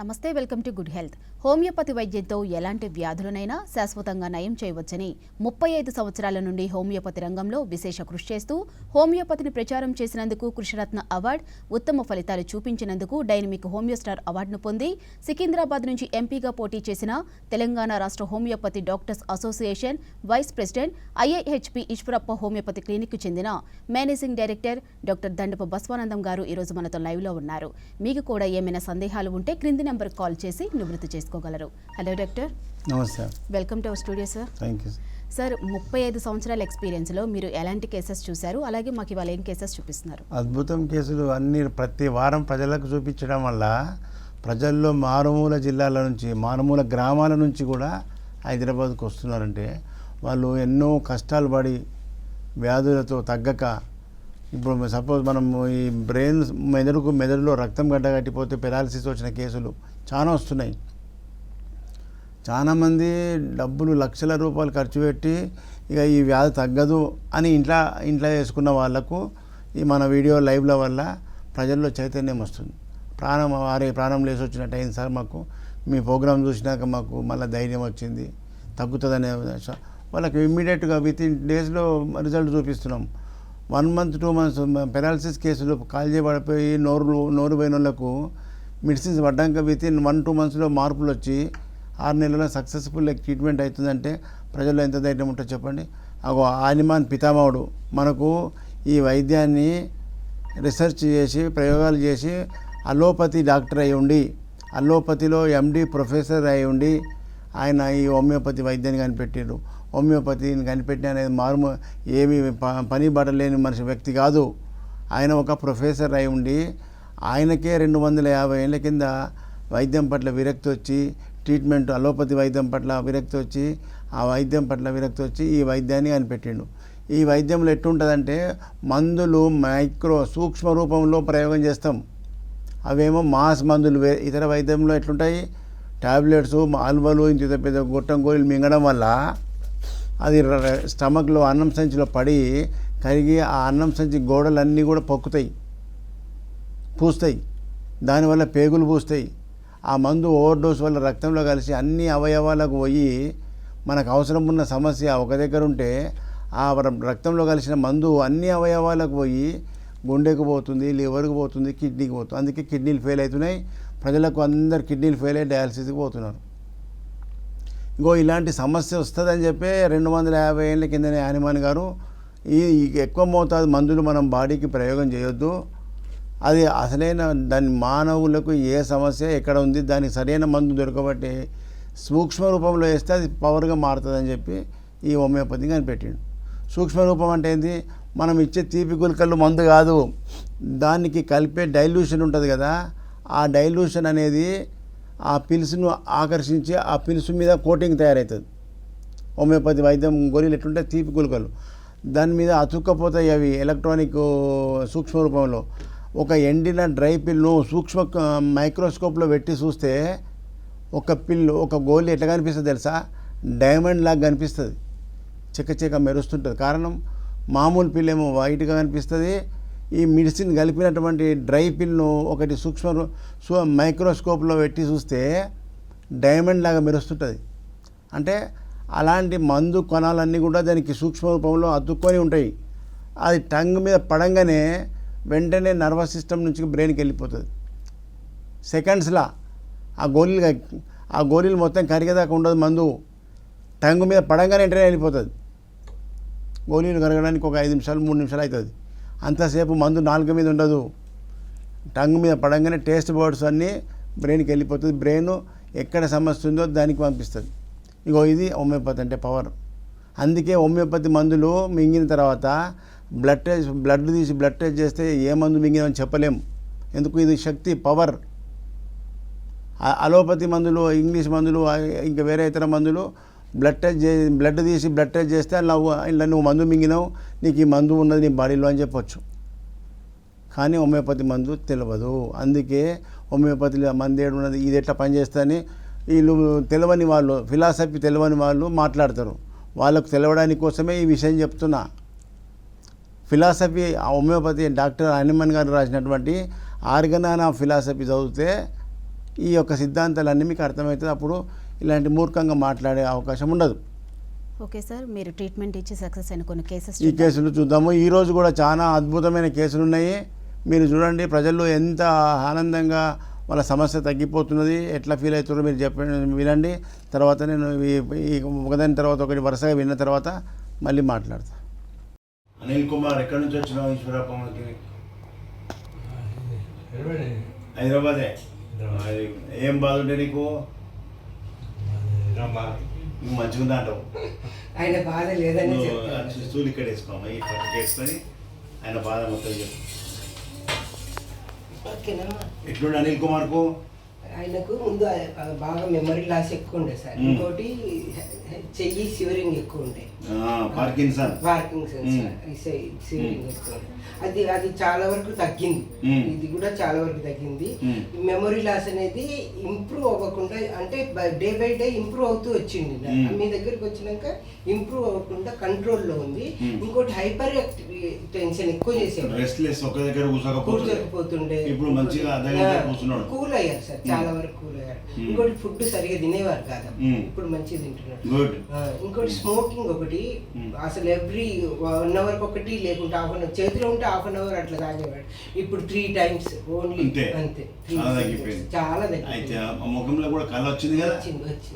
నమస్తే, welcome to good health. Homeopathy వైద్యంతో ఎలాంటి వ్యాధులనైనా శాశ్వతంగా నయం చేయవచ్చని 35 సంవత్సరాల నుండి హోమియోపతి రంగంలో విశేష కృషి చేస్తూ హోమియోపతిని ప్రచారం చేసినందుకు కృషిరత్న అవార్డు, ఉత్తమ ఫలితాలు చూపించినందుకు డైనమిక్ హోమియోస్టార్ అవార్డును పొంది సికింద్రాబాద్ నుంచి ఎంపీగా పోటీ చేసిన తెలంగాణ రాష్ట్ర homeopathy doctors association vice president IIHP Eshwarappa homeopathy క్లినిక్కు చెందిన managing director doctor Dandapu Baswanandam గారు ఈరోజు మనతో లైవ్లో ఉన్నారు. మీకు కూడా ఏమైనా సందేహాలు ఉంటే క్రింది నెంబర్ కాల్ చేసి నివృత్తి చేసుకోగలరు. Hello doctor. నమస్తే. Welcome to our studio sir. Thank you sir. 35 సంవత్సరాల ఎక్స్పీరియన్స్లో మీరు ఎలాంటి కేసెస్ చూశారు, అలాగే మాకు ఇవాళ ఏం కేసెస్ చూపిస్తున్నారు? అద్భుతం కేసులు అన్ని ప్రతి వారం ప్రజలకు చూపించడం వల్ల ప్రజల్లో మారుమూల జిల్లాల నుంచి మారుమూల గ్రామాల నుంచి కూడా హైదరాబాద్కు వస్తున్నారంటే వాళ్ళు ఎన్నో కష్టాలు పడి వ్యాధులతో తగ్గక, ఇప్పుడు సపోజ్ మనం ఈ బ్రెయిన్ మెదడులో రక్తం గడ్డగట్టిపోతే పెరాలసిస్ వచ్చిన కేసులు చాలా వస్తున్నాయి. చాలామంది డబ్బులు లక్షల రూపాయలు ఖర్చు పెట్టి ఇక ఈ వ్యాధి తగ్గదు అని ఇంట్లో వేసుకున్న వాళ్లకు ఈ మన వీడియో లైవ్ల వల్ల ప్రజల్లో చైతన్యం వస్తుంది. ప్రాణం లేసి వచ్చినట్టు అయింది సార్, మాకు మీ ప్రోగ్రాం చూసినాక మాకు మళ్ళీ ధైర్యం వచ్చింది, తగ్గుతుందనే వాళ్ళకి ఇమ్మీడియట్గా వితిన్ డేస్లో రిజల్ట్ చూపిస్తున్నాం. 1 month 2 months పెరాలసిస్ కేసులు కాల్ చేయబడిపోయి నోరు పోయిన వాళ్ళకు మెడిసిన్స్ పడ్డాక వితిన్ 1-2 monthsలో మార్పులు వచ్చి 6 నెలల్లో సక్సెస్ఫుల్ ట్రీట్మెంట్ అవుతుందంటే ప్రజల్లో ఎంత ధైర్యం ఉంటుందో చెప్పండి. ఆనిమాన్ పితామహుడు మనకు ఈ వైద్యాన్ని రీసెర్చ్ చేసి ప్రయోగాలు చేసి అలోపతి డాక్టర్ అయి ఉండి, అలోపతిలో ఎండి ప్రొఫెసర్ అయి ఉండి ఆయన ఈ హోమియోపతి వైద్యాన్ని కనిపెట్టారు. హోమియోపతిని కనిపెట్టిన అనేది ఏమి పని పడలేని మనిషి వ్యక్తి కాదు. ఆయన ఒక ప్రొఫెసర్ అయి ఉండి ఆయనకే 250 ఏళ్ళ కింద వైద్యం పట్ల విరక్తి వచ్చి ట్రీట్మెంట్ అలోపతి వైద్యం పట్ల విరక్తి వచ్చి ఈ వైద్యాన్ని కనిపెట్టిండు. ఈ వైద్యంలో ఎట్టుంటుందంటే మందులు సూక్ష్మ రూపంలో ప్రయోగం చేస్తాం. అవేమో మాస్ మందులు. ఇతర వైద్యంలో ఎట్లుంటాయి, టాబ్లెట్స్ ఆల్వలు ఇంత పెద్ద గొట్టం గోళీలు మింగడం వల్ల అది స్టమక్లో అన్నం సంచిలో పడి కరిగి ఆ అన్నం సంచి గోడలన్నీ కూడా పూస్తాయి. దానివల్ల పేగులు పూస్తాయి. ఆ మందు ఓవర్డోస్ వల్ల రక్తంలో కలిసి అన్ని అవయవాలకు పోయి మనకు అవసరం ఉన్న సమస్య ఒక దగ్గర ఉంటే ఆ రక్తంలో కలిసిన మందు అన్ని అవయవాలకు పోయి గుండెకు పోతుంది, లివర్కి పోతుంది, కిడ్నీకి పోతుంది. అందుకే కిడ్నీలు ఫెయిల్ అవుతున్నాయి. ప్రజలకు అందరు కిడ్నీలు ఫెయిల్ అయ్యి డయాలసిస్కి పోతున్నారు. ఇలాంటి సమస్య వస్తుందని చెప్పి 250 ఏళ్ళ కిందనే హనుమాన్ గారు ఈ ఎక్కువ మోతాదు మందులు మనం బాడీకి ప్రయోగం చేయొద్దు, అది అసలైన దాని మానవులకు ఏ సమస్య ఎక్కడ ఉంది దానికి సరైన మందు దొరకబట్టి సూక్ష్మ రూపంలో వేస్తే అది పవర్గా మారుతుందని చెప్పి ఈ హోమియోపతి కనిపెట్టిండు. సూక్ష్మ రూపం అంటే ఏంది, మనం ఇచ్చే తీపి గుళికలు మందు కాదు, దానికి కలిపే డైల్యూషన్ ఉంటుంది కదా, ఆ డైల్యూషన్ అనేది ఆ పిల్స్ను ఆకర్షించి ఆ పిల్స్ మీద కోటింగ్ తయారవుతుంది. హోమియోపతి వైద్యం గోళీలు ఎట్లుంటే తీపి గుళికలు దాని మీద అతుక్కపోతాయి. అవి ఎలక్ట్రానిక్ సూక్ష్మ రూపంలో ఒక ఎండిన డ్రై పిల్ను మైక్రోస్కోప్లో పెట్టి చూస్తే ఒక గోళీ ఎట్లా కనిపిస్తుంది తెలుసా, డైమండ్ లాగా కనిపిస్తుంది, చెక్క మెరుస్తుంటుంది. కారణం మామూలు పిల్ ఏమో వైట్గా కనిపిస్తుంది, ఈ మెడిసిన్ కలిపినటువంటి డ్రై పిల్ను ఒకటి మైక్రోస్కోప్లో పెట్టి చూస్తే డైమండ్ లాగా మెరుస్తుంటుంది. అంటే అలాంటి మందు కణాలన్నీ కూడా దానికి సూక్ష్మ రూపంలో అతుక్కొని ఉంటాయి. అది టంగ్ మీద పడంగానే వెంటనే నర్వస్ సిస్టమ్ నుంచి బ్రెయిన్కి వెళ్ళిపోతుంది. సెకండ్స్లా ఆ గోళీలు మొత్తం కరిగేదాకా ఉండదు. మందు టంగ్ మీద పడంగానే వెంటనే వెళ్ళిపోతుంది. గోళీలు కరగడానికి ఒక 5 నిమిషాలు 3 నిమిషాలు అవుతుంది. అంతసేపు మందు నాలుక మీద ఉండదు, టంగ్ మీద పడంగానే టేస్ట్ బర్డ్స్ అన్నీ బ్రెయిన్కి వెళ్ళిపోతుంది. బ్రెయిన్ ఎక్కడ సమస్య ఉందో దానికి పంపిస్తుంది. ఇది హోమియోపతి అంటే పవర్. అందుకే హోమియోపతి మందులు మింగిన తర్వాత బ్లడ్ తీసి బ్లడ్ టెస్ట్ చేస్తే ఏ మందు మింగినామని చెప్పలేం. ఎందుకు, ఇది శక్తి, పవర్. అలోపతి మందులు, ఇంగ్లీష్ మందులు, ఇంకా వేరే ఇతర మందులు బ్లడ్ తీసి బ్లడ్ టెస్ట్ చేస్తే ఇలా నువ్వు మందు మింగినావు, నీకు ఈ మందు ఉన్నది నీ బాడీలో అని చెప్పొచ్చు. కానీ హోమియోపతి మందు తెలియదు. అందుకే హోమియోపతిలో మందు ఏడు ఉన్నది, ఇది ఎట్లా పనిచేస్తుందని వీళ్ళు తెలియని వాళ్ళు, ఫిలాసఫీ తెలియని వాళ్ళు మాట్లాడతారు. వాళ్ళకు తెలవడానికి కోసమే ఈ విషయం చెప్తున్నా. ఫిలాసఫీ హోమియోపతి డాక్టర్ హనుమాన్ గారు రాసినటువంటి ఆర్గన్ ఆఫ్ ఫిలాసఫీ చదివితే ఈ యొక్క సిద్ధాంతాలన్నీ మీకు అర్థమవుతుంది. అప్పుడు ఇలాంటి మూర్ఖంగా మాట్లాడే అవకాశం ఉండదు. ఓకే సార్, మీరు ట్రీట్మెంట్ ఇచ్చి సక్సెస్ అయిన కొన్ని కేసెస్ ఈ కేసులు చూద్దాము. ఈరోజు కూడా చాలా అద్భుతమైన కేసులు ఉన్నాయి. మీరు చూడండి, ప్రజల్లో ఎంత ఆనందంగా వాళ్ళ సమస్య తగ్గిపోతున్నది, ఎట్లా ఫీల్ అవుతున్నారో మీరు చెప్పండి, వినండి. తర్వాత నేను ఈ ఒకదాని తర్వాత ఒకటి వరుసగా విన్న తర్వాత మళ్ళీ మాట్లాడతా. అనిల్ కుమార్, ఎక్కడి నుంచి వచ్చినావు? ఈశ్వరప్పకి హైదరాబాదే. ఏం బాధ ఉంటే నీకు? నువ్వు మంచిగా అంటావు. ఆయన బాధ లేదని చూలు ఇక్కడ వేసుకోమా, ఈ పట్టుకు వేసుకొని ఆయన బాధ మొత్తం చెప్పు. ఎట్లుండే అనిల్ కుమార్కు? ఆయనకు ముందు బాగా మెమరీ లాస్ ఎక్కువ ఉండే సార్. ఇంకోటి చెయ్యి సివరింగ్ ఎక్కువ ఉండే, పార్కిన్సన్ సివరింగ్ ఎక్కువ ఉండే. అది చాలా వరకు తగ్గింది. ఇది కూడా చాలా వరకు తగ్గింది. మెమరీ లాస్ అనేది ఇంప్రూవ్ అవ్వకుండా, అంటే డే బై డే ఇంప్రూవ్ అవుతూ వచ్చింది. మీ దగ్గరికి వచ్చినాక ఇంప్రూవ్ అవ్వకుండా కంట్రోల్లో ఉంది. ఇంకోటి హైపర్ టెన్షన్ ఎక్కువ చేసేవాడు, కూర్చోకపోతుండే. కూల్ అయ్యారు సార్, చాలా వరకు కూల్ అయ్యారు. ఇంకోటి ఫుడ్ సరిగా తినేవారు కాదు, ఇప్పుడు మంచిగా తింటున్నాడు. ఇంకోటి స్మోకింగ్ ఒకటి, అసలు ఎవ్రీ 1 hour ఒకటి, లేకుంటే హాఫ్ అన్ అవర్ చేతిలో ఉంటే హాఫ్ అన్ అవర్ అట్లా తాగేవాడు. ఇప్పుడు 3 times ఓన్లీ, అంతే. చాలా అయితే ముఖంలో కూడా కళ వచ్చింది కదా,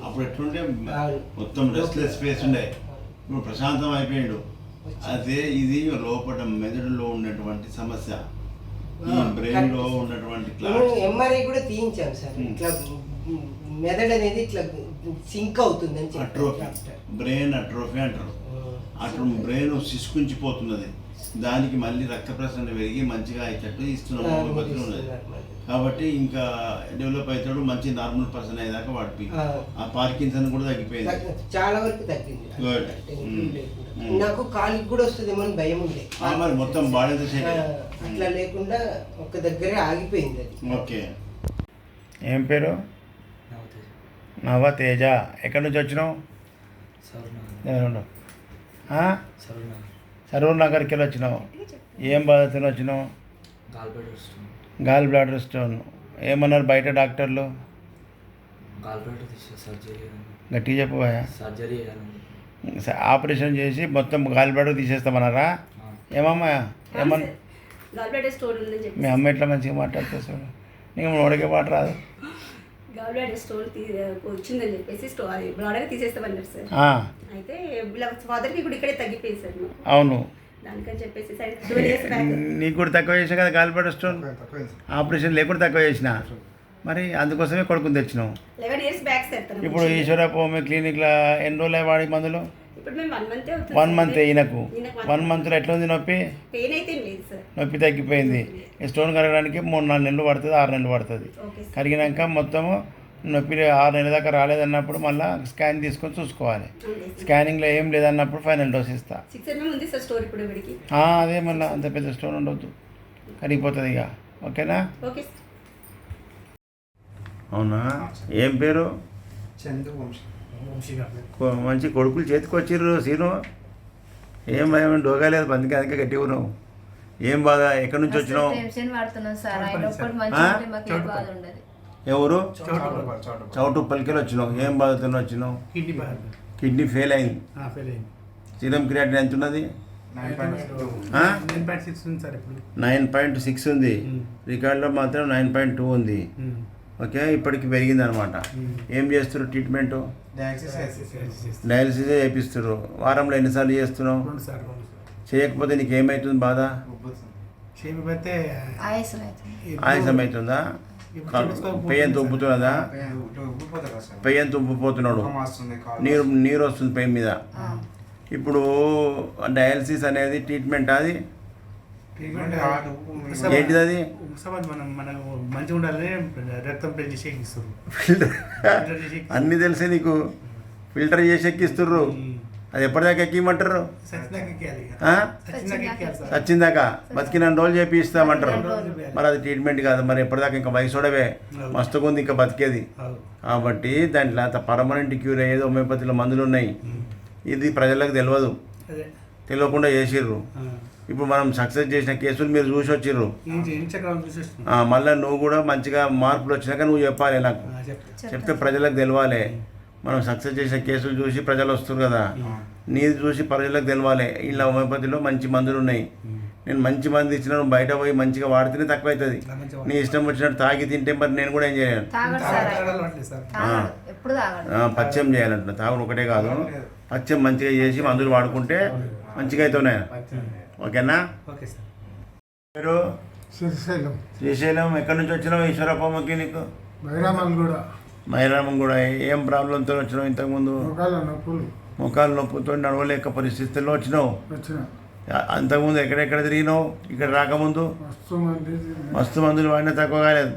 అప్పుడు ఎట్లుంటే మొత్తం రెస్ట్లెస్ ఫేస్ ఉండే, ఇప్పుడు ప్రశాంతం అయిపోయాడు. అదే ఇది లోపల మెదడులో ఉన్నటువంటి సమస్య, బ్రెయిన్ లో ఉన్నటువంటి ఎంఆర్ఐ కూడా తీయించాం సార్. ఇట్లా మెదడు అనేది ఇట్లా సింక్ అవుతుంది అని అట్రోఫీ, బ్రెయిన్ అట్రోఫీ అంటారు. అటు బ్రెయిన్ శిశుకుంచిపోతున్నది, దానికి మళ్ళీ రక్త ప్రసరణ పెరిగి మంచిగా అయ్యేటట్టు ఇస్తున్నాం ఉన్నది. కాబట్టి ఇంకా డెవలప్ అవుతాడు, మంచి నార్మల్ పర్సన్ అయ్యేదాకా వాడిపి. ఆ పార్కిన్సన్ కూడా తగ్గిపోయింది, చాలా వరకు తగ్గింది. నాకు కాలికి కూడా వస్తుందేమో అని భయం ఉండే, మరి మొత్తం బాడీ అట్లా లేకుండా ఒక దగ్గరే ఆగిపోయింది అది. ఓకే. ఏం పేరు? నవతేజ. ఎక్కడి నుంచి వచ్చినావు? సరూర్ నగర్కి వెళ్ళి వచ్చినావు. ఏం బాధతో వచ్చినావు? Gall bladder stone. ఏమన్నారు బయట డాక్టర్లు? గట్టి చెప్పబోయా? ఆపరేషన్ చేసి మొత్తం గాల్ బ్లాడర్ తీసేస్తామన్నారా? ఏమమ్మా ఏమన్నా? మీ అమ్మ ఎట్లా మంచిగా మాట్లాడుతుంది చూడు, నీకు నోడికే మాట రాదు. వచ్చిందని చెప్పేసి బ్లాడర్ తీసేస్తామన్నారు సార్. అయితే ఫాదర్కి కూడా ఇక్కడే తగ్గిపోయింది సార్. అవును, దానికని చెప్పేసి నీకు కూడా తక్కువ చేసా కదా గాల్ బ్లాడర్ స్టోన్, ఆపరేషన్ లేకుండా తక్కువ చేసిన, మరి అందుకోసమే కొడుకుని తెచ్చినావు. 11 years బ్యాక్ సార్. ఇప్పుడు ఈశ్వరప్ప క్లినిక్లో ఎన్ని రోజులు వాడి మందులు? ఇప్పుడు మేము 1 month 1 month. ఈయనకు 1 monthలో ఎట్లా ఉంది నొప్పి? పెయిన్ అయితే లేదు సార్, నొప్పి తగ్గిపోయింది. ఈ స్టోన్ కరగడానికి 3-4 నెలలు పడుతుంది, 6 నెలలు పడుతుంది. కరిగినాక మొత్తము నొప్పి 6 నెలల దాకా రాలేదన్నప్పుడు మళ్ళీ స్కాన్ తీసుకొని చూసుకోవాలి. స్కానింగ్లో ఏం లేదన్నప్పుడు ఫైనల్ డోస్ ఇస్తా. అదే మళ్ళీ అంత పెద్ద స్టోన్ ఉండొద్దు, కరిగిపోతుంది ఇక. ఓకేనా? అవునా? ఏం పేరు? మంచి కొడుకులు చేతికి వచ్చిర్రు సీను. ఏం భయం, డోగా లేదు, అందుకే గట్టిగా ఉన్నావు. ఏం బాధ? ఎక్కడి నుంచి వచ్చినావు? ఎవరు? చౌటుప్పల్కి వచ్చినావు. ఏం బాధతో వచ్చినావు? కిడ్నీ ఫెయిల్ అయింది. సీరం క్రియాటిన్ ఎంత ఉన్నది? 9.6 ఉంది. రికార్డులో మాత్రం 9.2 ఉంది. ఓకే, ఇప్పటికి పెరిగింది అనమాట. ఏం చేస్తారు ట్రీట్మెంట్? డయాలసిస్ చేపిస్తారు. వారంలో ఎన్నిసార్లు చేస్తున్నావు? చేయకపోతే నీకు ఏమవుతుంది బాధ? ఆయాసం అవుతుందా? పెయ్యంత ఉబ్బుతున్నదా? పెయ్యంత ఉబ్బిపోతున్నాడు, నీరు వస్తుంది పెయ్యి మీద. ఇప్పుడు డయాలసిస్ అనేది ట్రీట్మెంట్, అది ఏంటిది? అది అన్నీ తెలిసే నీకు, ఫిల్టర్ చేసి ఎక్కిస్తుర్రు. అది ఎప్పటిదాకా ఎక్కిమంటారు? చచ్చిందాకా, బతికిన రోజులు చెప్పి ఇస్తామంటారు. మరి అది ట్రీట్మెంట్ కాదు. మరి ఎప్పటిదాకా ఇంకా వయసుడవే మస్తుగా ఉంది ఇంకా బతికేది. కాబట్టి దాంట్లో అంత పర్మనెంట్ క్యూర్ అయ్యేది హోమియోపతిలో మందులు ఉన్నాయి. ఇది ప్రజలకు తెలియదు. తెలియకుండా చేసిర్రు. ఇప్పుడు మనం సక్సెస్ చేసిన కేసులు మీరు చూసి వచ్చిర్రు. మళ్ళీ నువ్వు కూడా మంచిగా మార్పులు వచ్చినాక నువ్వు చెప్పాలి నాకు, చెప్తే ప్రజలకు తెలవాలి. మనం సక్సెస్ చేసిన కేసులు చూసి ప్రజలు వస్తారు కదా, నీది చూసి ప్రజలకు తెలవాలి. ఇలా హోమియోపతిలో మంచి మందులు ఉన్నాయి, నేను మంచి మంది ఇచ్చిన నువ్వు బయట పోయి మంచిగా వాడితేనే తక్కువ అవుతుంది. నీ ఇష్టం వచ్చినట్టు తాగి తింటే మరి నేను కూడా ఏం చేయను, పచ్చం చేయాలంటున్నా. తాగుడు ఒకటే కాదు, పచ్చం మంచిగా చేసి మందులు వాడుకుంటే మంచిగా అవుతున్నాయి. ఓకేనా? మీరు శ్రీశైలం ఎక్కడి నుంచి వచ్చినావు? ఈశ్వరప్పమ్మకి నీకు మైరామం కూడా ఏం ప్రాబ్లంతో వచ్చినావు? ఇంతకుముందు ముఖాలు నొప్పుతో నడవలేక పరిస్థితుల్లో వచ్చినావు. అంతకుముందు ఎక్కడెక్కడ తిరిగినావు? ఇక్కడ రాకముందు మస్తు మందులు వాడినా తక్కువ కాలేదు.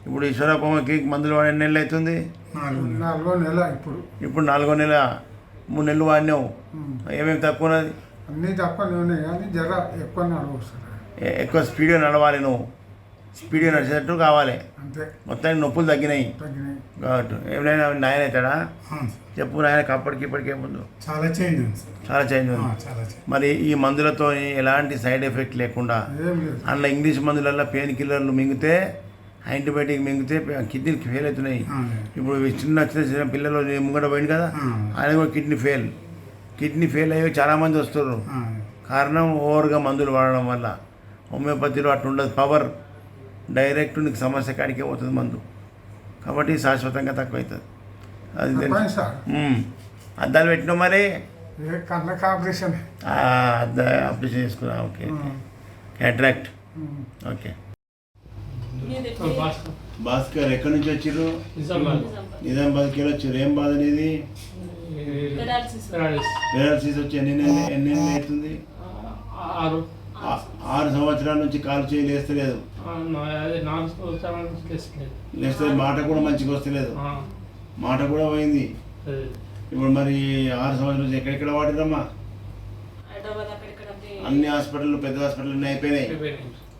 ఇప్పుడు ఈశ్వరప్పమ్మకి మందులు వాడి ఎన్ని నెలలు అవుతుంది? ఇప్పుడు 4వ నెల. 3 నెలలు వాడినావు. ఏమేమి తక్కువ ఉన్నది? అన్నీ తక్కువ కానీ జర ఎక్కువ ఎక్కువ స్పీడ్గా నడవాలి, నువ్వు స్పీడ్గా నడిచేటట్టు కావాలి. అంతే, మొత్తానికి నొప్పులు తగ్గినాయి కాబట్టి ఏమైనా నాయన అవుతాడా? చెప్పు నాయన. అప్పటికి ఇప్పటికి ఏముందో చాలా చేంజ్ ఉంది. మరి ఈ మందులతో ఎలాంటి సైడ్ ఎఫెక్ట్ లేకుండా అందులో ఇంగ్లీష్ మందులలో పెయిన్ కిల్లర్లు మింగితే, యాంటీబయాటిక్ మింగితే కిడ్నీకి ఫెయిల్ అవుతున్నాయి. ఇప్పుడు చిన్న పిల్లలు ముంగట పోయింది కదా, ఆయన కూడా కిడ్నీ ఫెయిల్ అయ్యి చాలామంది వస్తున్నారు. కారణం ఓవర్గా మందులు వాడడం వల్ల. హోమియోపతిలో అట్లా ఉండదు, పవర్ డైరెక్ట్ నీకు సమస్య కాడికే పోతుంది మందు, కాబట్టి శాశ్వతంగా తక్కువ అవుతుంది. అది అద్దాలు పెట్టినావు మరి? ఆపరేషన్ ఆపరేషన్ చేసుకున్నా. Okay, cataract. ఓకే. భాస్కర్ ఎక్కడి నుంచి వచ్చిర్రు? నిజామాబాద్కి వెళ్ళి వచ్చారు. ఏం బాధ అనేది? పెరాలసిస్ వచ్చి ఎన్ని అవుతుంది? 6 సంవత్సరాల నుంచి కాలు చేయి లేస్తలేదు. లేస్తలేదు, మాట కూడా మంచిగా వస్తలేదు, మాట కూడా పోయింది. ఇప్పుడు మరి 6 సంవత్సరాల నుంచి ఎక్కడెక్కడ వాడిరమ్మా? అన్ని హాస్పిటల్, పెద్ద హాస్పిటల్ అన్నీ అయిపోయినాయి.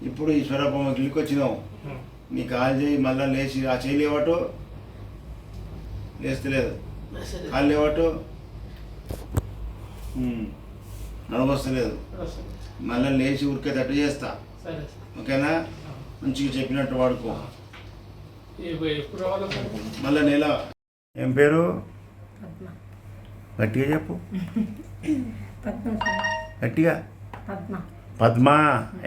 ఇప్పుడు ఈశ్వరప్పమ్మ గిల్లికి వచ్చినావు. నీ కాలు చేయి మళ్ళీ లేచి, ఆ చేయి లేవటు లేస్తలేదు, కాలు లేవటు నడవస్తలేదు. మళ్ళీ లేచి ఉరికేటట్టు చేస్తా. ఓకేనా? మంచిగా చెప్పినట్టు వాడుకో. మళ్ళీ నెల. ఏం పేరు? గట్టిగా చెప్పు, గట్టిగా. పద్మ.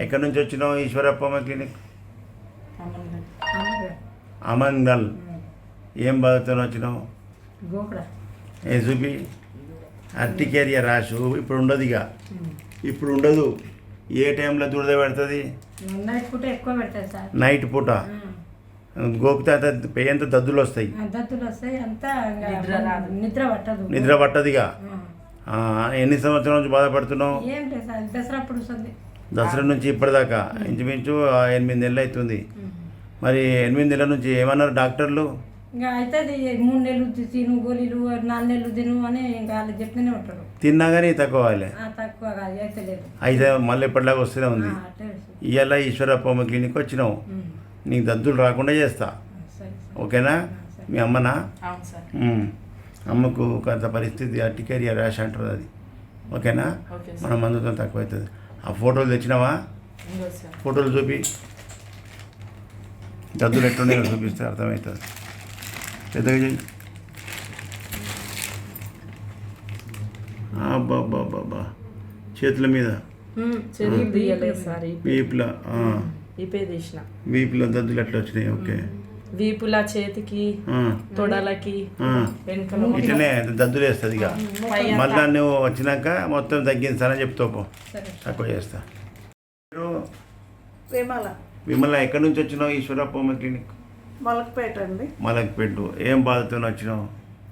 ఎక్కడి నుంచి వచ్చినావు? ఈశ్వరప్పమ్మ క్లినిక్, అమన్గల్. ఏం బాధతో వచ్చినావు? ఏ చూపి. అర్టికేరియా రాసు ఇప్పుడు ఉండదు, ఇక ఇప్పుడు ఉండదు. ఏ టైంలో దురద పెడుతుంది? నైట్ పూట గోపితే పేయంత దద్దులు వస్తాయి, నిద్ర పట్టదు. ఇక ఎన్ని సంవత్సరాల నుంచి బాధపడుతున్నావు? దసరా నుంచి ఇప్పటిదాకా ఇంచుమించు 8 నెలలు అవుతుంది. మరి 8 నెలల నుంచి ఏమన్నారు డాక్టర్లు? ఇంకా అయితే 3 నెలలు తిను గోళీలు, 4 నెలలు తిను అని ఇంకా వాళ్ళు చెప్తూనే ఉంటారు. తిన్నా కానీ తక్కువ కాలే, తక్కువ కాదు అయితే లేదు. అయితే మళ్ళీ ఎప్పటిలాగా వస్తూనే ఉంది. ఇవాళ ఈశ్వరప్పమ్మ క్లినిక్ వచ్చినావు, నీకు దద్దులు రాకుండా చేస్తా. ఓకేనా? మీ అమ్మనా? అమ్మకు కొంత పరిస్థితి అర్టికేరియా ర్యాష్ అంటారు, అది. ఓకేనా? మన మందుతో తక్కువ అవుతుంది. ఆ ఫోటోలు తెచ్చినావా? ఫోటోలు చూపి, దద్దులు ఎట్లున్నాయో చూపిస్తే అర్థమవుతుంది. పెద్దగా చెయ్యి. బాబా చేతుల మీద, వీపులా వీపులో దద్దులు ఎట్లా వచ్చినాయి? ఓకే. వీపుల, చేతికి, తొడలకి, ఇట్లనే దద్దులు వేస్తుంది. ఇక మళ్ళీ నువ్వు వచ్చినాక మొత్తం తగ్గించాలని చెప్తావు, తక్కువ చేస్తా. విమల ఎక్కడి నుంచి వచ్చినావు? ఈశ్వరప్పమ్మ క్లినిక్, మలక్పేట అండి. మలక్పేట. ఏం బాధతో వచ్చినావు?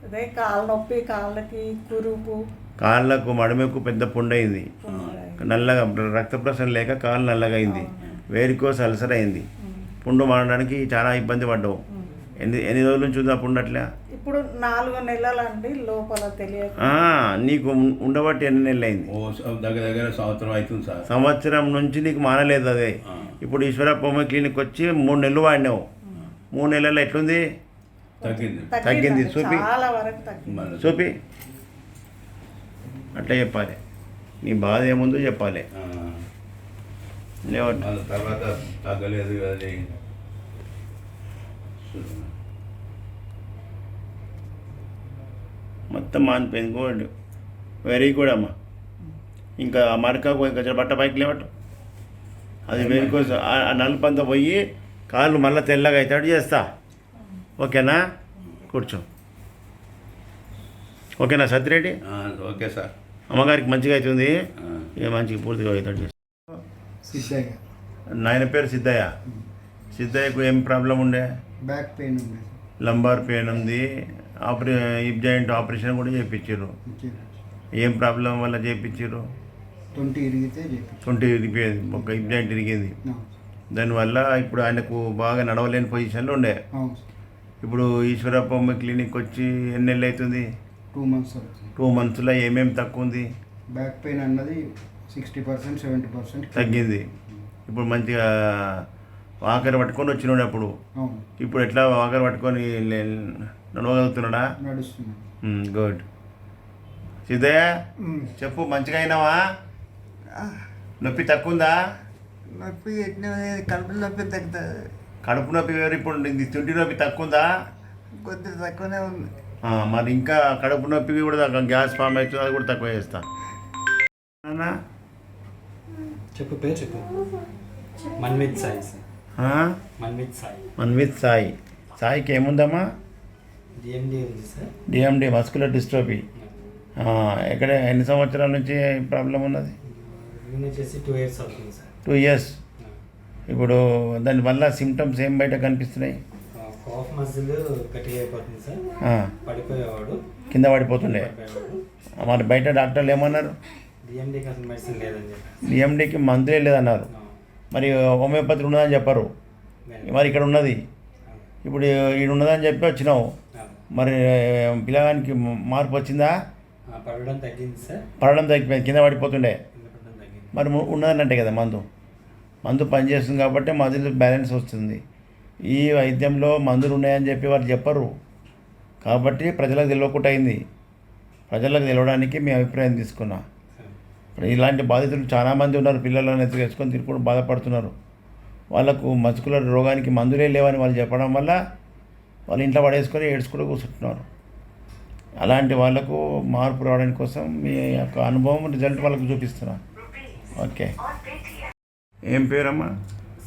అదే కాళ్ళ నొప్పి, కాళ్ళకి కురుపు, కాళ్ళకు మడమకు పెద్ద పుండు అయింది, నల్లగా రక్త ప్రసరణ లేక కాళ్ళు నల్లగా అయింది, వేరికోస్ అల్సర్ అయింది. పుండు మారడానికి చాలా ఇబ్బంది పడ్డావు. ఎన్ని రోజుల నుంచి ఉందా పుండు అట్లా? ఇప్పుడు 4 నెలలండి, లోపల తెలియదు. నీకు ఉండబట్టి ఎన్ని నెలలు అయింది? దగ్గర సంవత్సరం అవుతుంది సార్. సంవత్సరం నుంచి నీకు మానలేదు అదే. ఇప్పుడు ఈశ్వరప్పమ్మ క్లినిక్ వచ్చి 3 నెలలు వాడినావు. 3 నెలల్లో ఎట్లుంది? తగ్గింది. చూపి, చాలా వరకు తగ్గింది. చూపి, అట్లా చెప్పాలి. నీ బాధ ఏముందో చెప్పాలి. లేవట్ మళ్ళీ తర్వాత తగ్గలేదు అది మొత్తం మానిపోయింది. గుడ్, వెరీ గుడ్ అమ్మా. ఇంకా ఆ మరకకు ఇంకా బట్ట పైకి లేవట్టు, అది వెరీ గుడ్. ఆ నలుపంతా పోయి కాళ్ళు మళ్ళీ తెల్లగా అవుతాడు చేస్తా. ఓకేనా? కూర్చో. ఓకేనా సత్యరెడ్డి? Okay sir. అమ్మగారికి మంచిగా అవుతుంది, ఇక మంచిగా పూర్తిగా అవుతాడు చేస్తా. సిద్ధయ్య నాయన పేరు సిద్ధయ్య. సిద్ధయ్యకు ఏం ప్రాబ్లం ఉండే? బ్యాక్ పెయిన్ ఉంది లంబార్ పెయిన్ ఉంది, హిప్ జాయింట్ ఆపరేషన్ కూడా చేయించారు. ఏం ప్రాబ్లం వల్ల చేయించారు? 20 ఇరిగితే 20 ఇరిగిపోయింది, ఒక హిప్ జాయింట్ ఇరిగింది. దానివల్ల ఇప్పుడు ఆయనకు బాగా నడవలేని పొజిషన్లో ఉండే. ఇప్పుడు ఈశ్వరప్పమ్మ క్లినిక్ వచ్చి ఎన్ని నెలలు అవుతుంది? 2 months అవుతుంది. 2 monthsలో ఏమేమి తక్కువ ఉంది? బ్యాక్ పెయిన్ అన్నది 60% 70% తగ్గింది. ఇప్పుడు మంచిగా వాకర్ పట్టుకొని వచ్చినాడు అప్పుడు. అవును, ఇప్పుడు ఎట్లా వాకర్ పట్టుకొని నడవగలుగుతున్నాడా? నడుస్తున్నాను. గుడ్. సిద్ధయ్య చెప్పు, మంచిగా అయినావా? నొప్పి తక్కువ ఉందా? నొప్పి కడుపు నొప్పి తగ్గుతుంది, కడుపు నొప్పి వేరు, ఇప్పుడు తుంటి నొప్పి తక్కువ ఉందా? కొద్దిగా తక్కువనే ఉంది. మరి ఇంకా కడుపు నొప్పి కూడా గ్యాస్ ఫామ్ అవుతుంది, అది కూడా తక్కువ చేస్తా. చెప్పు పేరు చెప్పు. మన్విత్ సాయి సార్. మన్విత్ సాయి. మన్విత్ సాయి. సాయికి ఏముందమ్మా? డిఎండి ఉంది సార్. DND muscular dystrophy. ఎక్కడ ఎన్ని సంవత్సరాల నుంచి ప్రాబ్లం ఉన్నది? దీని వచ్చేసి 2 years అవుతుంది సార్. 2 years. ఇప్పుడు దానివల్ల సిమ్టమ్స్ ఏం బయట కనిపిస్తున్నాయి? కాఫ్ మజిల్ గట్టిగా అయిపోతుంది సార్. పడిపోయేవాడు, కింద పడిపోతుండే. మరి బయట డాక్టర్లు ఏమన్నారు? డిఎండికి అసలు మెడిసిన్ లేదని చెప్పారు. డిఎండికి మందులే లేదన్నారు. మరి హోమియోపతి ఉన్నదని చెప్పారు, మరి ఇక్కడ ఉన్నది. ఇప్పుడు ఈడ ఉన్నదని చెప్పి వచ్చినావు, మరి పిల్లగానికి మార్పు వచ్చిందా? పడడం తగ్గింది సార్. పడడం తగ్గిపోయింది, కింద పడిపోతుండే. మరి ఉన్నదనంటే కదా మందు పనిచేస్తుంది కాబట్టి మధ్యలో బ్యాలెన్స్ వస్తుంది. ఈ వైద్యంలో మందులు ఉన్నాయని చెప్పి వాళ్ళు చెప్పరు, కాబట్టి ప్రజలకు తెలియకుండా అయింది. ప్రజలకు తెలియడానికి మీ అభిప్రాయం తీసుకున్నా. ఇలాంటి బాధితులు చాలామంది ఉన్నారు, పిల్లలను ఎత్తుకేసుకొని తిరుగుడు బాధపడుతున్నారు. వాళ్ళకు మస్కులర్ రోగానికి మందులే లేవని వాళ్ళు చెప్పడం వల్ల వాళ్ళు ఇంట్లో పడేసుకొని ఏడ్చుకుంటూ కూర్చుంటున్నారు. అలాంటి వాళ్ళకు మార్పు రావడానికి కోసం మీ యొక్క అనుభవం రిజల్ట్ వాళ్ళకు చూపిస్తున్నా. ఓకే. ఏం పేరమ్మా?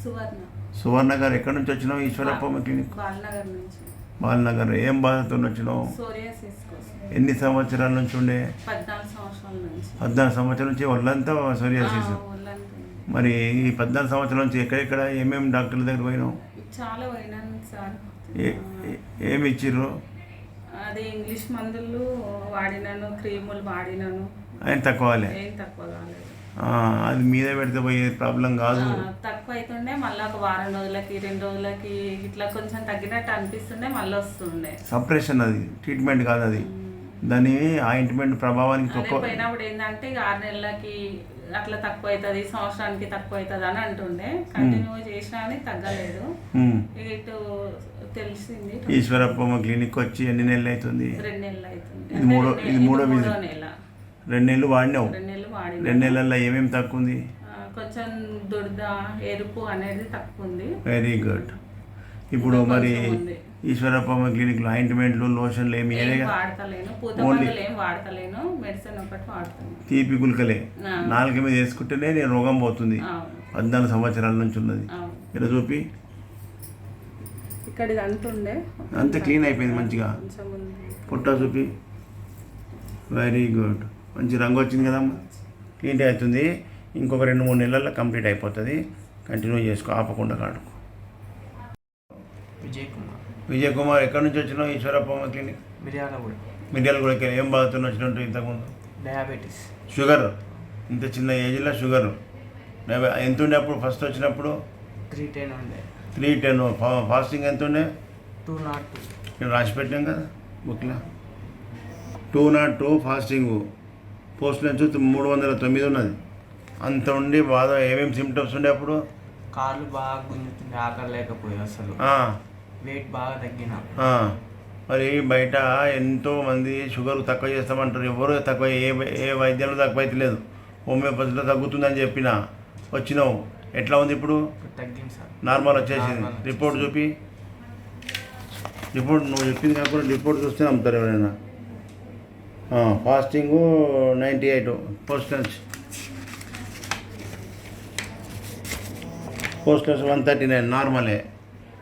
సువర్ణ. సువర్ణ గారు ఎక్కడి నుంచి వచ్చినావు? ఈశ్వరప్పమ్మ క్లినిక్ బాలనగర్ నుంచి. బాలనగర్. ఏం బాధతో వచ్చినావు? సోరియాసిస్ కోసం. ఎన్ని సంవత్సరాల నుంచి ఉండే? 14 సంవత్సరాల నుంచి. 14 సంవత్సరాల నుంచి ఒళ్ళంతా సోరియాసిస్. మరి ఈ 14 సంవత్సరాల నుంచి ఎక్కడెక్కడ ఏమేమి డాక్టర్ల దగ్గర పోయినావు? చాలా పోయినాను సార్. ఏమి ఇచ్చిర్రు? అది ఇంగ్లీష్ మందులు వాడినాను, క్రీములు వాడినాను, ఆయన తక్కువలే. ఏం తక్కువ కాలేదు. అది మీద పెడితే పోయే ప్రాబ్లం కాదు. తక్కువ అవుతుండే, మళ్ళీ ఒక వారం రోజులకి 2 రోజులకి ఇట్లా కొంచెం తగ్గినట్టు అనిపిస్తుండే, మళ్ళీ వస్తుండే. సప్రెషన్, అది ట్రీట్మెంట్ కాదు. అది దాని ఆయింట్మెంట్ ప్రభావానికి పోయినప్పుడు ఏంటంటే 6 నెలలకి అట్లా తక్కువ అవుతుంది, సంవత్సరానికి తక్కువ అవుతుంది అని అంటుండే. కంటిన్యూ చేసినా అని తగ్గలేదు. ఇటు తెలిసింది. ఈశ్వరప్పమ్మ క్లినిక్ వచ్చి ఎన్ని నెలలు అవుతుంది? 2 నెలలు అవుతుంది. ఇది మూడో విజిట్. 2 నెలలు వాడినావు. 2 నెలలు వాడి. 2 నెలల్లో ఏమేమి తక్కువ ఉంది? కొంచెం దురద, ఎరుపు అనేది తక్కువ ఉంది. Very good. ఇప్పుడు మరి ఈశ్వరప్పమ్మ క్లినిక్లో ఆయింట్మెంట్లు, లోషన్లు ఏమి వాడతలేను, పూత మందులు ఏం వాడతలేను, మెడిసిన్ ఒకటి వాడుతాను. తీపి గుల్కలే నాలుగు మీద వేసుకుంటేనే నేను రోగం పోతుంది. 14 సంవత్సరాల నుంచి ఉన్నది. ఇలా చూపి ఇక్కడ అంతుండే అంత క్లీన్ అయిపోయింది మంచిగా. పుట్ట చూపి. Very good. మంచి రంగు వచ్చింది కదమ్మా, క్లీన్ అవుతుంది. ఇంకొక 2-3 నెలల్లో కంప్లీట్ అయిపోతుంది. కంటిన్యూ చేసుకో, ఆపకుండా కాడుకో. విజయ్ కుమార్ ఎక్కడి నుంచి వచ్చినావు? ఈశ్వరప్పమ్మ క్లినిక్ మిర్యాలగూడ. ఏం బాధతో వచ్చినట్టు ఇంతకుముందు? Diabetes, sugar. ఇంత చిన్న ఏజ్లో షుగర్ ఎంత ఉండే అప్పుడు ఫస్ట్ వచ్చినప్పుడు? 310 ఉండే. 310. ఫాస్టింగ్ ఎంత ఉండే? 202. నేను రాసి పెట్టాం కదా బుక్లో. 202 ఫాస్టింగ్. పోస్ట్ నుంచి 309 ఉన్నది. అంత ఉండి బాధ. ఏమేమి సిమ్టమ్స్ ఉండే అప్పుడు? కాళ్ళు బాగా గుంజుతుండే, ఆకలి లేకపోయి అసలు, వెయిట్ బాగా తగ్గిన. మరి బయట ఎంతోమంది షుగర్ తక్కువ చేస్తామంటారు, ఎవరు తక్కువ, ఏ వైద్యంలో తక్కువ అయితే లేదు. హోమియోపతిలో తగ్గుతుందని చెప్పిన వచ్చినావు, ఎట్లా ఉంది ఇప్పుడు? తగ్గింది సార్. నార్మల్ వచ్చేసింది. నార్మల్ రిపోర్ట్ చూపి, రిపోర్ట్ నువ్వు చెప్పింది కాకుండా రిపోర్ట్ చూస్తే నమ్ముతారు ఎవరైనా. ఫాస్టింగు 98, పోస్టెన్స్ 139, నార్మలే.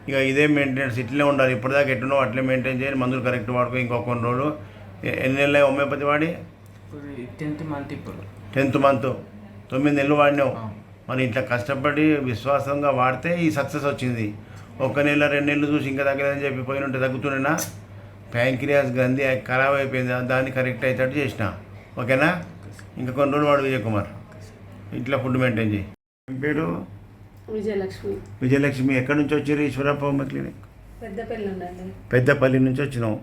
ఇక ఇదే మెయింటెనెన్స్ ఇట్లే ఉండాలి. ఇప్పటిదాకా ఎట్టునో అట్లే మెయింటైన్ చేయాలి. మందులు కరెక్ట్ వాడుకో. ఇంకో కొన్ని రోజులు. ఎన్ని నెలలు హోమియోపతి వాడి? ఇప్పుడు 10th మంత్. ఇప్పుడు 10th మంత్, 9 నెలలు వాడినావు. మరి ఇట్లా కష్టపడి విశ్వాసంగా వాడితే ఈ సక్సెస్ వచ్చింది. 1 నెల 2 నెలలు చూసి ఇంకా తగ్గలేదని చెప్పి పోయినట్టు తగ్గుతుండేనా? ప్యాంక్రియాస్ గ్రంథి ఖరాబ్ అయిపోయింది, దాన్ని కరెక్ట్ అయ్యేటట్టు చేసిన. ఓకేనా? ఇంకా కొన్ని రోజులు వాడు విజయ్ కుమార్ ఇట్లా ఫుడ్ మెయింటైన్ చేయి. ఏం పేరు? విజయలక్ష్మి. విజయలక్ష్మి. ఎక్కడి నుంచి వచ్చారు? ఈశ్వరప్ప హోమియో క్లినిక్ పెద్దపల్లి ఉండండి. పెద్దపల్లి నుంచి వచ్చినావు,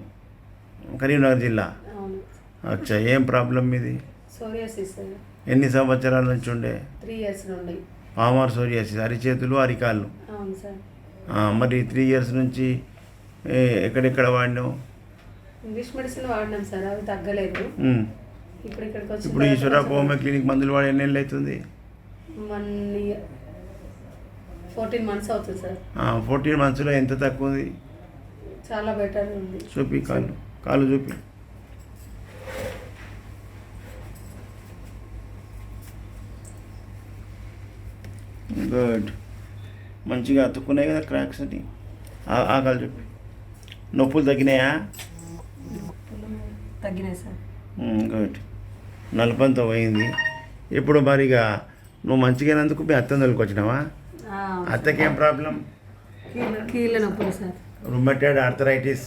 కరీంనగర్ జిల్లా. అవును. అచ్చా, ఏం ప్రాబ్లం మీది? Psoriasis sir. ఎన్ని సంవత్సరాల నుంచి ఉండే? 3 years నుండి. Palmar psoriasis, అరిచేతులు అరికాళ్ళు. అవును సార్. మరి 3 years నుంచి ఎక్కడెక్కడ వాడినావు? ఇంగ్లీష్ మెడిసిన్ వాడినాం సార్, అవి తగ్గలేదు. ఇప్పుడు ఇక్కడికి వచ్చి ఇప్పుడు ఈశ్వరప్ప హోమియో క్లినిక్ మందులు వాడి ఎన్ని నెలలు అవుతుంది? 14 months అవుతుంది సార్. 14 monthsలో ఎంత తక్కువ ఉంది? చాలా బెటర్ ఉంది. చూపి, కాలు చూపి. గుడ్. మంచిగా అతుక్కున్నాయి కదా క్రాక్స్ అని. ఆ కాలు చూపి. నొప్పులు తగ్గినాయా? తగ్గినాయి సార్. గుడ్. నలపంతో పోయింది. ఇప్పుడు మరిగా నువ్వు మంచిగానందుకు మీ అత్త వచ్చినావా? అత్తకేం ప్రాబ్లం? కీళ్ళ నొప్పులు సార్. Rheumatoid arthritis.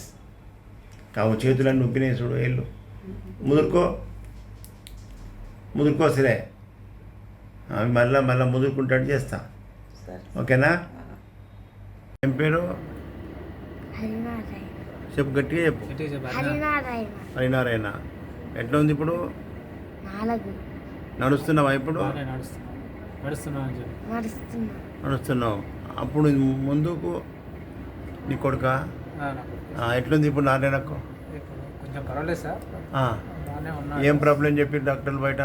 కావు చేతులన్నీ నొప్పినాయి చూడు. ఏళ్ళు ముదురుకో సరే. అవి మళ్ళీ ముదురుకుంటాడు చేస్తా. ఓకేనా? ఏం పేరు? చెప్పు, గట్టిగా చెప్పు. హరినారాయణ. ఎట్లా ఉంది ఇప్పుడు? నడుస్తున్నావా ఇప్పుడు? నడుస్తున్నావు. అప్పుడు ముందుకు నీ కొడుక ఎట్లుంది ఇప్పుడు? నారాయణకు కొంచెం పర్వాలేదు సార్. ఏం ప్రాబ్లం చెప్పారు డాక్టర్లు బయట?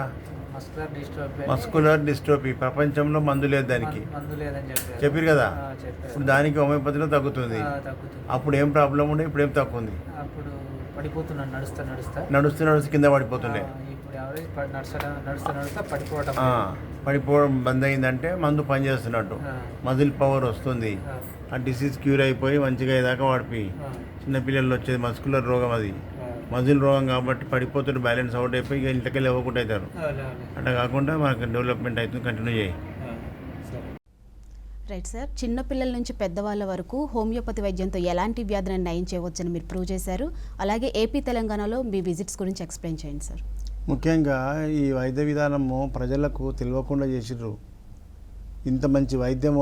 Muscular dystrophy. ప్రపంచంలో మందు లేదు దానికి, చెప్పారు కదా. ఇప్పుడు దానికి హోమియోపతిలో తగ్గుతుంది. అప్పుడు ఏం ప్రాబ్లం ఉండే, ఇప్పుడు ఏం తక్కువ ఉంది? అప్పుడు పడిపోతున్నాను, నడుస్తూ కింద పడిపోతుండే. పడిపోవడం బంద్ అయిందంటే మందు పనిచేస్తున్నట్టు, మజిల్ పవర్ వస్తుంది. ఆ డిసీజ్ క్యూర్ అయిపోయి మంచిగా అయ్యేదాకా వాడిపోయి. చిన్నపిల్లలు వచ్చేది మస్కులర్ రోగం, అది మజిల్ రోగం కాబట్టి పడిపోతుంటే బ్యాలెన్స్ అవుట్ అయిపోయి ఇక ఇంటికెళ్ళి ఇవ్వకుండా అవుతారు. అట్లా కాకుండా మనకు డెవలప్మెంట్ అవుతుంది. కంటిన్యూ చేయి. Right sir. చిన్నపిల్లల నుంచి పెద్దవాళ్ళ వరకు హోమియోపతి వైద్యంతో ఎలాంటి వ్యాధులను నయం చేయవచ్చని మీరు ప్రూవ్ చేశారు. అలాగే ఏపీ తెలంగాణలో మీ విజిట్స్ గురించి ఎక్స్ప్లెయిన్ చేయండి సార్. ముఖ్యంగా ఈ వైద్య విధానము ప్రజలకు తెలియకుండా చేసిర్రు. ఇంత మంచి వైద్యము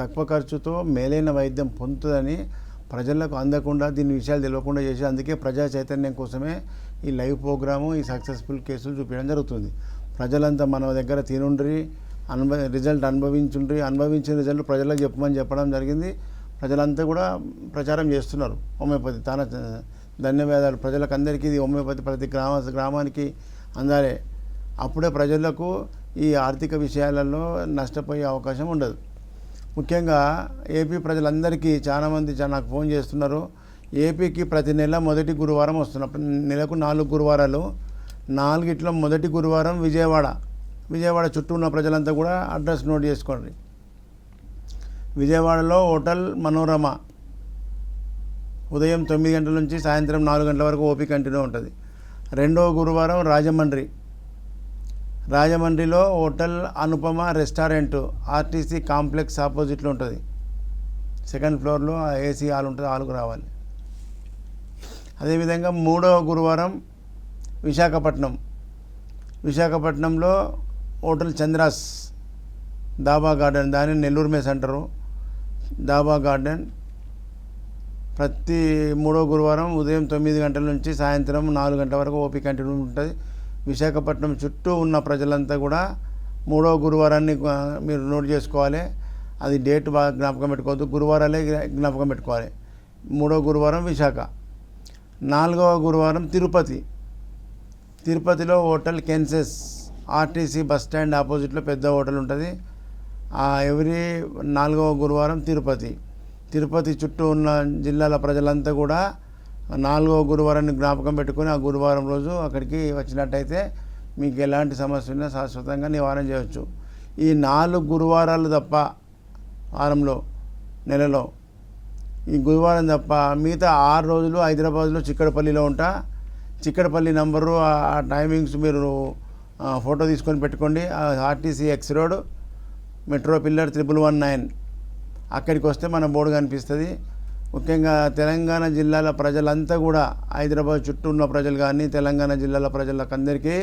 తక్కువ ఖర్చుతో మేలైన వైద్యం పొందుతుందని ప్రజలకు అందకుండా దీని విషయాలు తెలియకుండా చేసి, అందుకే ప్రజా చైతన్యం కోసమే ఈ లైవ్ ప్రోగ్రాము, ఈ సక్సెస్ఫుల్ కేసులు చూపించడం జరుగుతుంది. ప్రజలంతా మన దగ్గర తినుండ్రి, రిజల్ట్ అనుభవించిన రిజల్ట్ ప్రజలకు చెప్పడం జరిగింది. ప్రజలంతా కూడా ప్రచారం చేస్తున్నారు హోమియోపతి. చాలా ధన్యవాదాలు ప్రజలకు అందరికీ. ఇది హోమియోపతి ప్రతి గ్రామానికి అందాలే. అప్పుడే ప్రజలకు ఈ ఆర్థిక విషయాలలో నష్టపోయే అవకాశం ఉండదు. ముఖ్యంగా ఏపీ ప్రజలందరికీ చాలామంది నాకు ఫోన్ చేస్తున్నారు. ఏపీకి ప్రతి నెల మొదటి గురువారం వస్తున్నారు. నెలకు 4 గురువారాలు. 4 మొదటి గురువారం విజయవాడ చుట్టూ ఉన్న ప్రజలంతా కూడా అడ్రస్ నోట్ చేసుకోండి. విజయవాడలో హోటల్ మనోరమ ఉదయం 9 గంటల నుంచి సాయంత్రం 4 గంటల వరకు ఓపీ కంటిన్యూ ఉంటుంది. 2వ గురువారం రాజమండ్రిలో hotel Anupama restaurant RTC complex ఆపోజిట్లో ఉంటుంది. 2nd ఫ్లోర్లో ఏసీ హాల్ ఉంటుంది, హాల్కు రావాలి. అదేవిధంగా 3వ గురువారం విశాఖపట్నంలో హోటల్ చంద్రాస్ దాబా గార్డెన్, దాని నెల్లూరు మేస్ అంటారు, దాబా గార్డెన్. ప్రతి 3వ గురువారం ఉదయం 9 గంటల నుంచి సాయంత్రం 4 గంటల వరకు ఓపీ కంటిన్యూ ఉంటుంది. విశాఖపట్నం చుట్టూ ఉన్న ప్రజలంతా కూడా 3వ గురువారాన్ని మీరు నోట్ చేసుకోవాలి. అది డేట్ బాగా జ్ఞాపకం పెట్టుకోవద్దు, గురువారాలే జ్ఞాపకం పెట్టుకోవాలి. 3వ గురువారం విశాఖ. 4వ గురువారం తిరుపతిలో హోటల్ కెన్సెస్ ఆర్టీసీ బస్ స్టాండ్ ఆపోజిట్లో పెద్ద హోటల్ ఉంటుంది. ఎవ్రీ 4వ గురువారం తిరుపతి చుట్టూ ఉన్న జిల్లాల ప్రజలంతా కూడా 4వ గురువారాన్ని జ్ఞాపకం పెట్టుకొని ఆ గురువారం రోజు అక్కడికి వచ్చినట్టయితే మీకు ఎలాంటి సమస్య ఉన్నా శాశ్వతంగా నివారణ చేయవచ్చు. ఈ 4 గురువారాలు తప్ప నెలలో ఈ గురువారం తప్ప మిగతా 6 రోజులు హైదరాబాద్లో చిక్కడపల్లిలో ఉంటా. చిక్కడపల్లి నంబరు ఆ టైమింగ్స్ మీరు ఫోటో తీసుకొని పెట్టుకోండి. RTC X road metro pillar 1119 అక్కడికి వస్తే మన బోర్డు కనిపిస్తుంది. ముఖ్యంగా తెలంగాణ జిల్లాల ప్రజలంతా కూడా హైదరాబాద్ చుట్టూ ఉన్న ప్రజలు కానీ తెలంగాణ జిల్లాల ప్రజలకందరికీ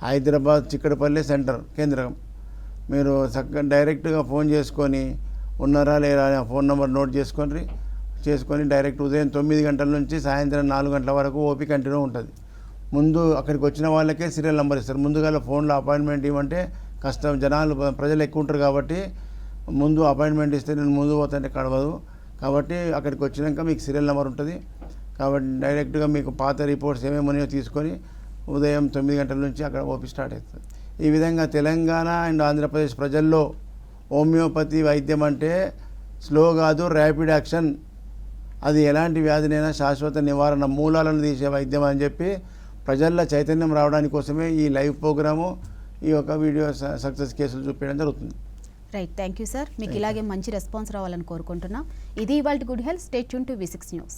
హైదరాబాద్ చిక్కడపల్లి సెంటర్ కేంద్రం. మీరు చక్కగా డైరెక్ట్గా ఫోన్ చేసుకొని ఉన్నారా లేరా అనే ఫోన్ నెంబర్ నోట్ చేసుకొని డైరెక్ట్ ఉదయం 9 గంటల నుంచి సాయంత్రం 4 గంటల వరకు ఓపీ కంటిన్యూ ఉంటుంది. ముందు అక్కడికి వచ్చిన వాళ్ళకే సీరియల్ నెంబర్ ఇస్తారు. ముందుగా ఫోన్లో అపాయింట్మెంట్ ఇవ్వమంటే కష్టం, ప్రజలు ఎక్కువ ఉంటారు కాబట్టి ముందు అపాయింట్మెంట్ ఇస్తే నేను ముందు పోతుంటే కడవదు. కాబట్టి అక్కడికి వచ్చినాక మీకు సీరియల్ నెంబర్ ఉంటుంది. కాబట్టి డైరెక్ట్గా మీకు పాత రిపోర్ట్స్ ఏమేమి ఉన్నాయో తీసుకొని ఉదయం 9 గంటల నుంచి అక్కడ ఓపీ స్టార్ట్ అవుతుంది. ఈ విధంగా తెలంగాణ అండ్ ఆంధ్రప్రదేశ్ ప్రజల్లో హోమియోపతి వైద్యం అంటే స్లో కాదు, ర్యాపిడ్ యాక్షన్. అది ఎలాంటి వ్యాధినైనా శాశ్వత నివారణ, మూలాలను తీసే వైద్యం అని చెప్పి ప్రజల్లో చైతన్యం రావడానికి కోసమే ఈ లైవ్ ప్రోగ్రాము, ఈ యొక్క వీడియో సక్సెస్ కేసులు చూపించడం జరుగుతుంది. Right, thank you sir. మీకు ఇలాగే మంచి రెస్పాన్స్ రావాలని కోరుకుంటున్నాం. ఇది ఇవాల్టి good health. Stay tune to V6 news.